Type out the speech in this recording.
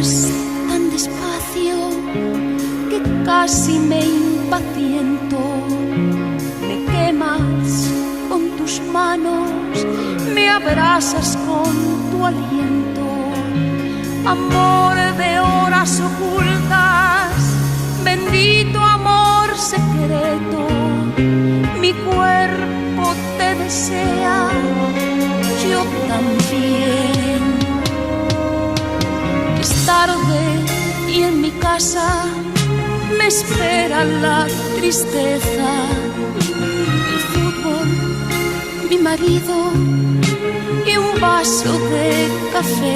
vas tan despacio que casi me impaciento. Me quemas con tus manos, me abrazas con tu aliento. Amor de horas ocultas, bendito amor secreto. Mi cuerpo te desea, yo también. Es tarde y en mi casa me espera la tristeza. El fútbol, mi marido y un vaso de café.